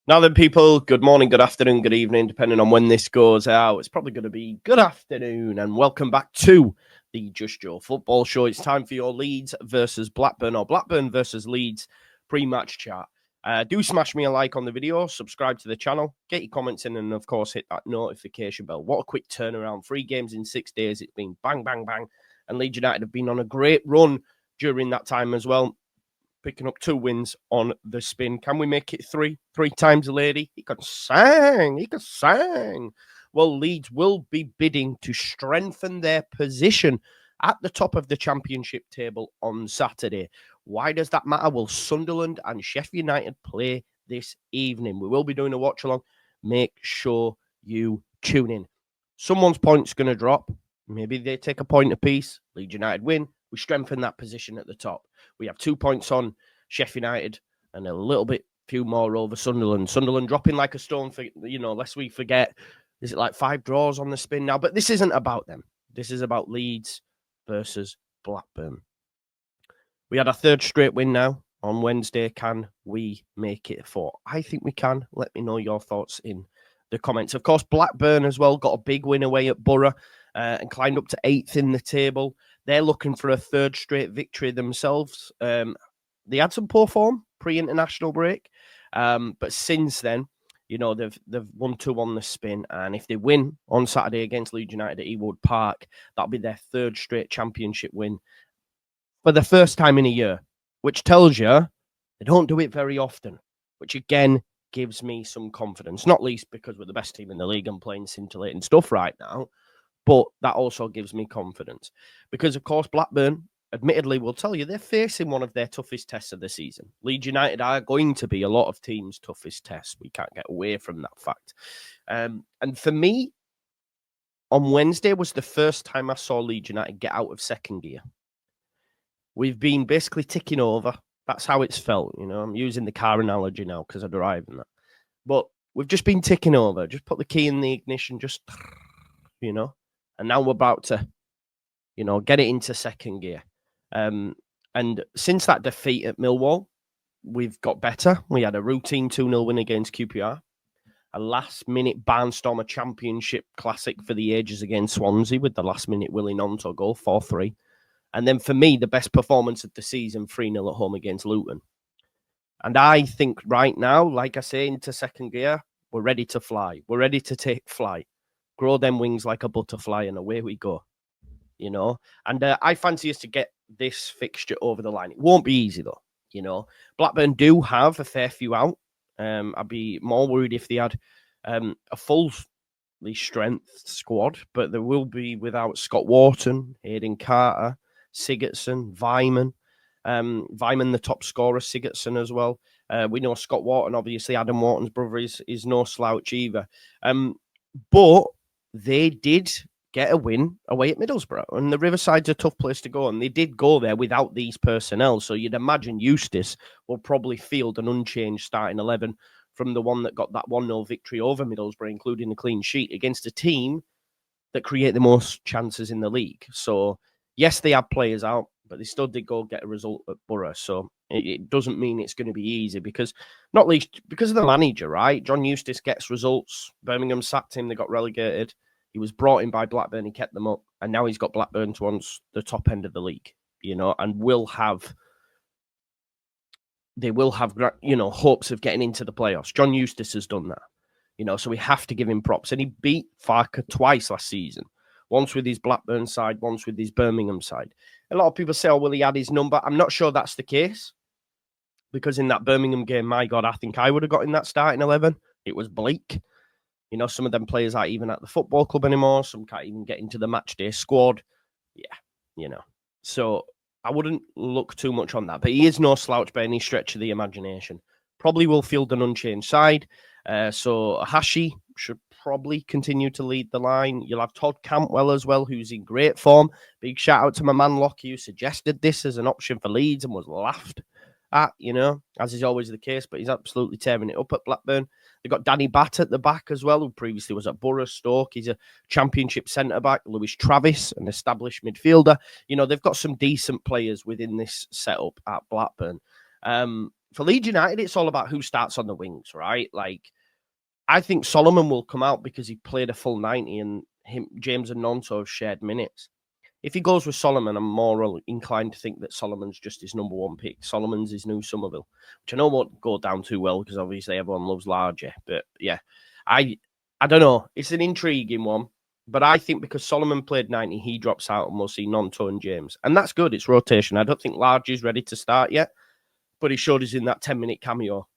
Now then, people, good morning, good afternoon, good evening, depending on when this goes out. It's probably going to be good afternoon, and welcome back to the Just Joe Football Show. It's time for your Leeds versus Blackburn, or Blackburn versus Leeds pre-match chat. Do smash me a like on the video, subscribe to the channel, get your comments in, and of course, hit that notification bell. What a quick turnaround. 3 games in 6 days. It's been bang, bang, bang, and Leeds United have been on a great run during that time as well, picking up 2 wins on the spin. Can we make it 3? 3 times a lady. He can sing. He can sing. Well, Leeds will be bidding to strengthen their position at the top of the championship table on Saturday. Why does that matter? Will Sunderland and Sheffield United play this evening? We will be doing a watch along. Make sure you tune in. Someone's point's going to drop. Maybe they take a point apiece. Leeds United win. We strengthen that position at the top. We have 2 points on Sheffield United and a few more over Sunderland. Sunderland dropping like a stone, for, lest we forget. Is it like 5 draws on the spin now? But this isn't about them. This is about Leeds versus Blackburn. We had a 3rd straight win now on Wednesday. Can we make it 4? I think we can. Let me know your thoughts in the comments. Of course, Blackburn as well got a big win away at Borough and climbed up to 8th in the table. They're looking for a 3rd straight victory themselves. They had some poor form pre-international break, but since then, they've won 2 on the spin, and if they win on Saturday against Leeds United at Ewood Park, that'll be their 3rd straight championship win for the first time in a year, which tells you they don't do it very often, which again gives me some confidence, not least because we're the best team in the league and playing scintillating stuff right now. But that also gives me confidence because, of course, Blackburn, admittedly, will tell you they're facing one of their toughest tests of the season. Leeds United are going to be a lot of teams' toughest tests. We can't get away from that fact. And for me, on Wednesday was the first time I saw Leeds United get out of second gear. We've been basically ticking over. That's how it's felt. I'm using the car analogy now because I drive in that. But we've just been ticking over. Just put the key in the ignition, and now we're about to, get it into second gear. And since that defeat at Millwall, we've got better. We had a routine 2-0 win against QPR. A last-minute Barnstormer Championship classic for the ages against Swansea with the last-minute Willie Gnonto goal, 4-3. And then for me, the best performance of the season, 3-0 at home against Luton. And I think right now, like I say, into second gear, we're ready to fly. We're ready to take flight. Grow them wings like a butterfly, and away we go. And I fancy us to get this fixture over the line. It won't be easy, though. Blackburn do have a fair few out. I'd be more worried if they had a fully strength squad, but they will be without Scott Wharton, Hayden Carter, Sigurdsson, Vyman. Vyman, the top scorer, Sigurdsson as well. We know Scott Wharton, obviously Adam Wharton's brother, is no slouch either. But they did get a win away at Middlesbrough, and the Riverside's a tough place to go, and they did go there without these personnel, so you'd imagine Eustace will probably field an unchanged starting 11 from the one that got that 1-0 victory over Middlesbrough, including a clean sheet against a team that create the most chances in the league. So, yes, they have players out, but they still did go get a result at Borough, so it doesn't mean it's going to be easy because, not least because of the manager, right? John Eustace gets results. Birmingham sacked him. They got relegated. He was brought in by Blackburn. He kept them up. And now he's got Blackburn towards the top end of the league, and they will have, hopes of getting into the playoffs. John Eustace has done that, so we have to give him props. And he beat Farker twice last season. Once with his Blackburn side, once with his Birmingham side. A lot of people say, will he add his number? I'm not sure that's the case. Because in that Birmingham game, my God, I think I would have got in that starting 11. It was bleak. Some of them players aren't even at the football club anymore. Some can't even get into the match day squad. Yeah, So I wouldn't look too much on that. But he is no slouch by any stretch of the imagination. Probably will field an unchanged side. So Hashi should probably continue to lead the line. You'll have Todd Cantwell as well, who's in great form. Big shout out to my man Lockie, who suggested this as an option for Leeds and was laughed at, as is always the case, but he's absolutely tearing it up at Blackburn. They've got Danny Batt at the back as well, who previously was at Borough, Stoke. He's a championship centre-back. Lewis Travis, an established midfielder. They've got some decent players within this setup at Blackburn. for Leeds United, it's all about who starts on the wings, right? Like, I think Solomon will come out because he played a full 90 and James and Nonto have shared minutes. If he goes with Solomon, I'm more inclined to think that Solomon's just his number one pick. Solomon's his new Somerville, which I know won't go down too well because obviously everyone loves Larger. But yeah, I don't know. It's an intriguing one. But I think because Solomon played 90, he drops out and we'll see Nonto and James. And that's good. It's rotation. I don't think Larger's ready to start yet, but he showed us in that 10-minute cameo.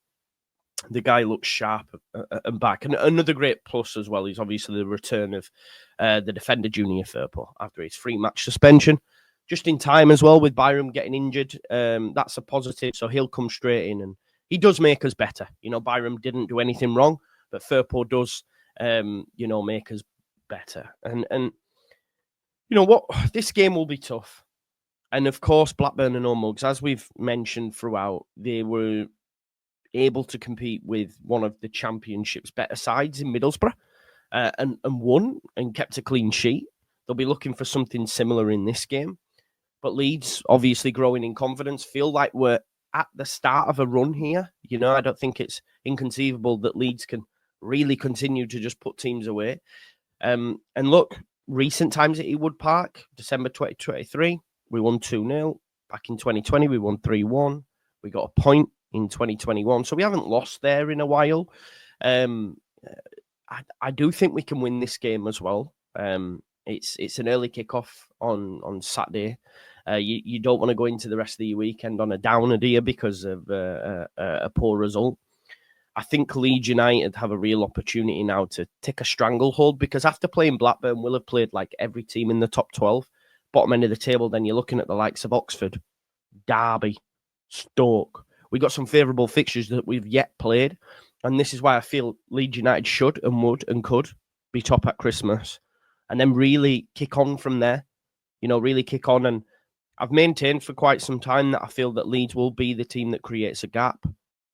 The guy looks sharp and back. And another great plus as well is obviously the return of the defender, Junior Firpo, after his 3-match suspension. Just in time as well with Byram getting injured. That's a positive. So he'll come straight in and he does make us better. You know, Byram didn't do anything wrong, but Firpo does, make us better. And you know what? This game will be tough. And of course, Blackburn and Mugs, as we've mentioned throughout, they were able to compete with one of the Championship's better sides in Middlesbrough and won and kept a clean sheet. They'll be looking for something similar in this game. But Leeds, obviously growing in confidence, feel like we're at the start of a run here. You know, I don't think it's inconceivable that Leeds can really continue to just put teams away. And look, recent times at Ewood Park, December 2023, we won 2-0. Back in 2020, we won 3-1. We got a point in 2021. So we haven't lost there in a while. I do think we can win this game as well. It's an early kickoff on Saturday. You don't want to go into the rest of the weekend on a downer, do you, because of a poor result. I think Leeds United have a real opportunity now to take a stranglehold because after playing Blackburn, we'll have played like every team in the top 12, bottom end of the table. Then you're looking at the likes of Oxford, Derby, Stoke. We got some favourable fixtures that we've yet played. And this is why I feel Leeds United should and would and could be top at Christmas. And then really kick on from there. You know, really kick on. And I've maintained for quite some time that I feel that Leeds will be the team that creates a gap.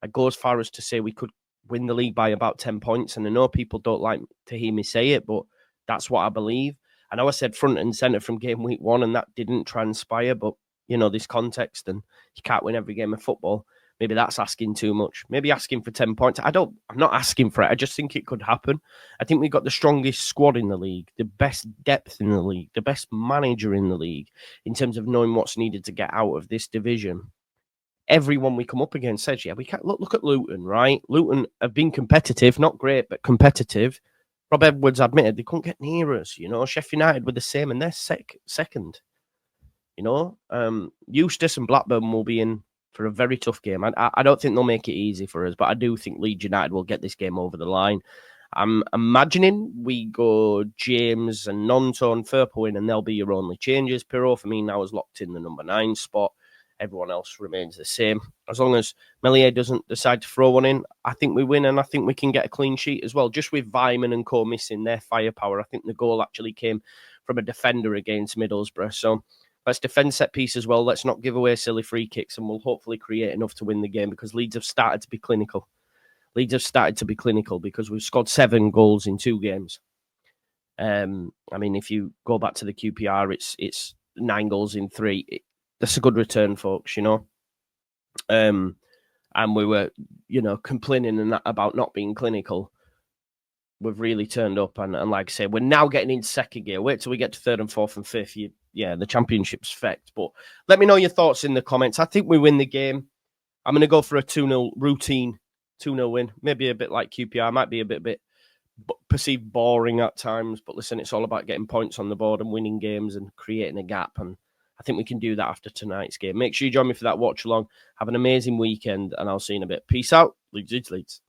I go as far as to say we could win the league by about 10 points. And I know people don't like to hear me say it, but that's what I believe. I know I said front and centre from game week 1 and that didn't transpire. But, you know, this context and you can't win every game of football. Maybe that's asking too much. Maybe asking for 10 points. I'm not asking for it. I just think it could happen. I think we've got the strongest squad in the league, the best depth in the league, the best manager in the league in terms of knowing what's needed to get out of this division. Everyone we come up against says, yeah, we can't look at Luton, right? Luton have been competitive, not great, but competitive. Rob Edwards admitted they couldn't get near us. You know, Sheffield United were the same and they're second. You know, Eustace and Blackburn will be in for a very tough game. I don't think they'll make it easy for us, but I do think Leeds United will get this game over the line. I'm imagining we go James and Nonto and Firpo in, and they'll be your only changes. Pirro, for me, now is locked in the number 9 spot. Everyone else remains the same. As long as Melier doesn't decide to throw one in, I think we win, and I think we can get a clean sheet as well. Just with Vyman and co missing their firepower, I think the goal actually came from a defender against Middlesbrough. So let's defend set piece as well. Let's not give away silly free kicks, and we'll hopefully create enough to win the game because Leeds have started to be clinical. Leeds have started to be clinical because we've scored 7 goals in 2 games. I mean, if you go back to the QPR, it's 9 goals in 3. That's a good return, folks, you know. And we were, you know, complaining about not being clinical. We've really turned up, and like I say, we're now getting into second gear. Wait till we get to 3rd and 4th and 5th. The championship's fecked. But let me know your thoughts in the comments. I think we win the game. I'm going to go for a 2-0 routine 2-0 win. Maybe a bit like QPR. Might be a bit perceived boring at times. But listen, it's all about getting points on the board and winning games and creating a gap. And I think we can do that after tonight's game. Make sure you join me for that watch along. Have an amazing weekend, and I'll see you in a bit. Peace out. Leeds.